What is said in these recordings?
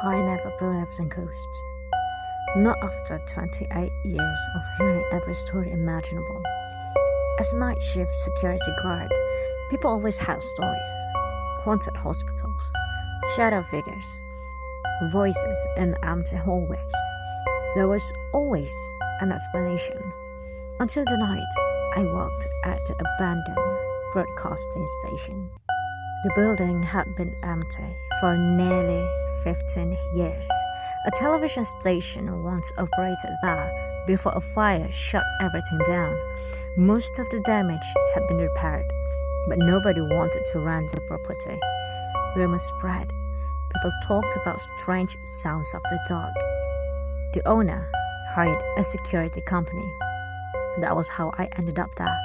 I never believed in ghosts. Not after 28 years of hearing every story imaginable. As a night shift security guard, people always have stories. Haunted hospitals, shadow figures, voices in empty hallways. There was always an explanation. Until the night I worked at the abandoned broadcasting station. The building had been empty for nearly 15 years. A television station once operated there before a fire shut everything down. Most of the damage had been repaired, but nobody wanted to rent the property. Rumors spread. People talked about strange sounds of the dark. The owner hired a security company. That was how I ended up there.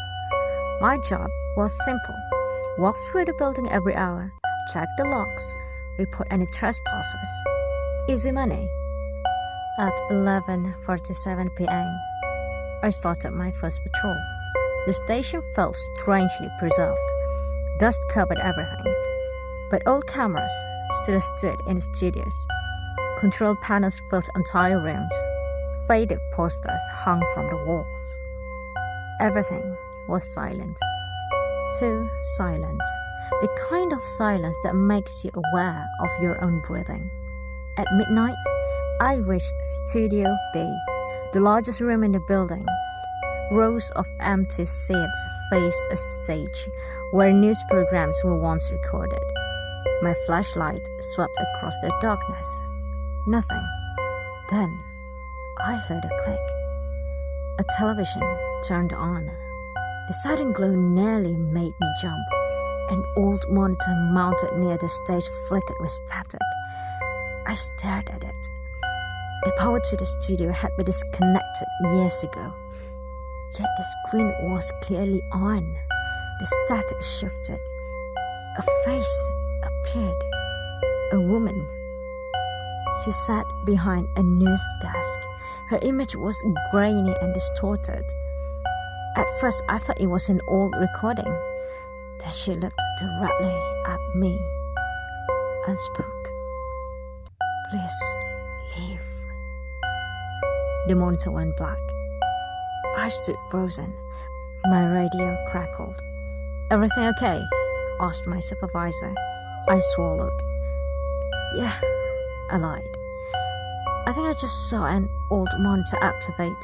My job was simple. Walk through the building every hour, check the locks, report any trespassers. Easy money. At 11:47 p.m., I started my first patrol. The station felt strangely preserved. Dust covered everything, but old cameras still stood in the studios. Control panels filled entire rooms. Faded posters hung from the walls. Everything was silent. Too silent. The kind of silence that makes you aware of your own breathing. At midnight, I reached Studio B, the largest room in the building. Rows of empty seats faced a stage where news programs were once recorded. My flashlight swept across the darkness. Nothing. Then, I heard a click. A television turned on. The sudden glow nearly made me jump. An old monitor mounted near the stage flickered with static. I stared at it. The power to the studio had been disconnected years ago. Yet the screen was clearly on. The static shifted. A face appeared. A woman. She sat behind a news desk. Her image was grainy and distorted. At first, I thought it was an old recording. Then she looked directly at me and spoke. "Please leave." The monitor went black. I stood frozen. My radio crackled. "Everything okay?" asked my supervisor. I swallowed. "Yeah," I lied. "I think I just saw an old monitor activate."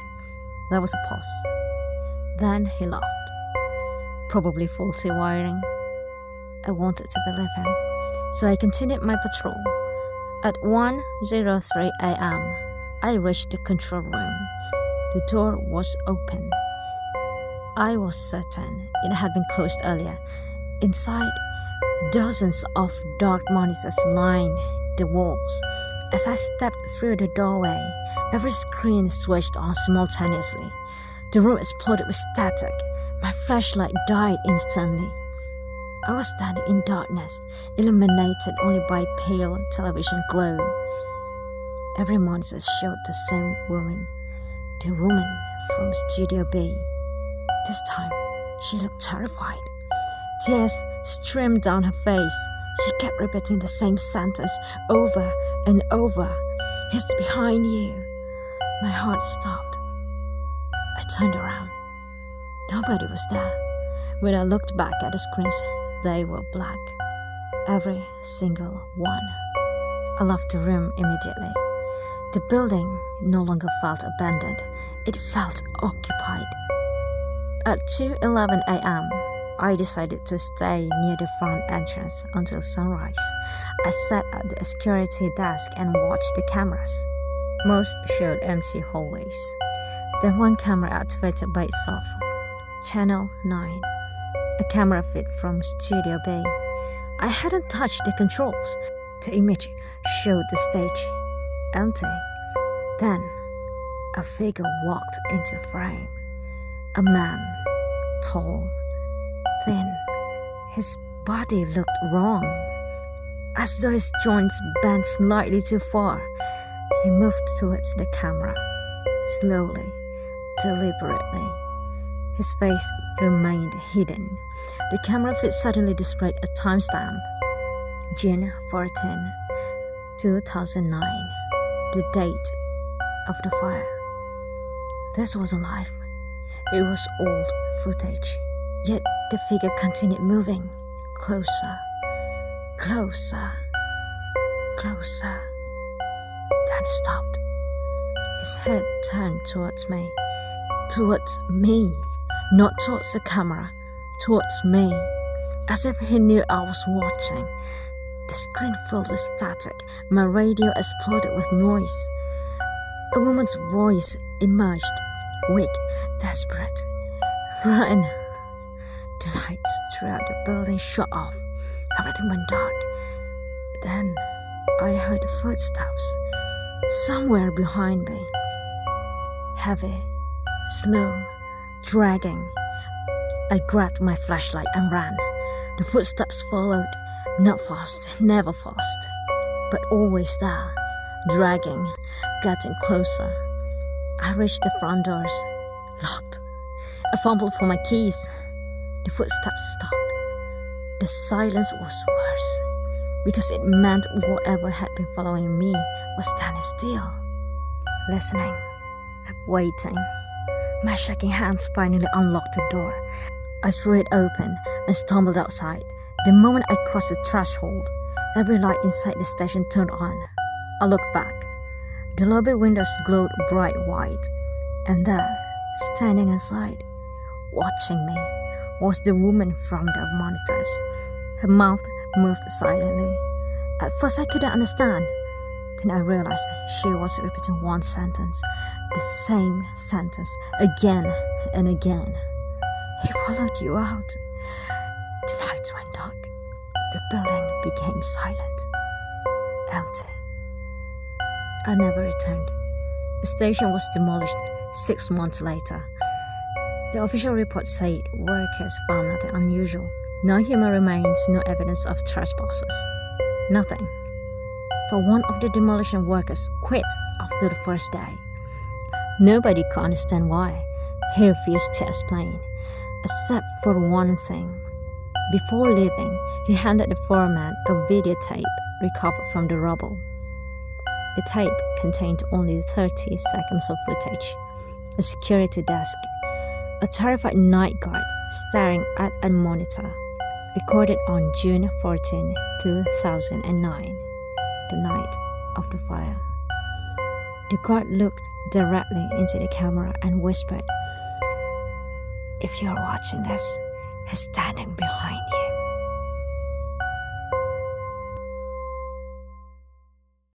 There was a pause. Then he laughed. "Probably faulty wiring." I wanted to believe him, so I continued my patrol. At 1:03 a.m., I reached the control room. The door was open. I was certain it had been closed earlier. Inside, dozens of dark monitors lined the walls. As I stepped through the doorway, every screen switched on simultaneously. The room exploded with static. My flashlight died instantly. I was standing in darkness, illuminated only by pale television glow. Every monitor showed the same woman, the woman from Studio B. This time, she looked terrified. Tears streamed down her face. She kept repeating the same sentence over and over. "He's behind you." My heart stopped. I turned around. Nobody was there. When I looked back at the screens, they were black. Every single one. I left the room immediately. The building no longer felt abandoned. It felt occupied. At 2:11 a.m., I decided to stay near the front entrance until sunrise. I sat at the security desk and watched the cameras. Most showed empty hallways. Then one camera activated by itself. Channel 9. A camera feed from Studio B. I hadn't touched the controls. The image showed the stage empty. Then, a figure walked into frame. A man, tall, thin. His body looked wrong, as though his joints bent slightly too far. He moved towards the camera, slowly, deliberately. His face remained hidden. The camera feed suddenly displayed a timestamp. June 14. 2009, the date of the fire. This was alive. It was old footage, yet the figure continued moving closer, closer, closer, then stopped. His head turned towards me, not towards the camera, towards me, as if he knew I was watching. The screen filled with static, my radio exploded with noise. A woman's voice emerged, weak, desperate. Run! The lights throughout the building shut off. Everything went dark. Then I heard footsteps somewhere behind me. Heavy, slow, dragging. I grabbed my flashlight and ran. The footsteps followed, not fast, never fast, but always there, dragging, getting closer. I reached the front doors, locked. I fumbled for my keys. The footsteps stopped. The silence was worse, because it meant whatever had been following me was standing still, listening, waiting. My shaking hands finally unlocked the door. I threw it open and stumbled outside. The moment I crossed the threshold, every light inside the station turned on. I looked back. The lobby windows glowed bright white, and there, standing inside, watching me, was the woman from the monitors. Her mouth moved silently. At first I couldn't understand. Then I realized she was repeating one sentence, the same sentence, again and again. He followed you out. The lights went dark. The building became silent, empty. I never returned. The station was demolished 6 months later. The official report said workers found nothing unusual. No human remains, no evidence of trespassers. Nothing. But one of the demolition workers quit after the first day. Nobody could understand why. He refused to explain, except for one thing. Before leaving, he handed the foreman a videotape recovered from the rubble. The tape contained only 30 seconds of footage. A security desk, a terrified night guard staring at a monitor, recorded on June 14, 2009, the night of the fire. The guard looked directly into the camera and whispered, "If you're watching this, he's standing behind you."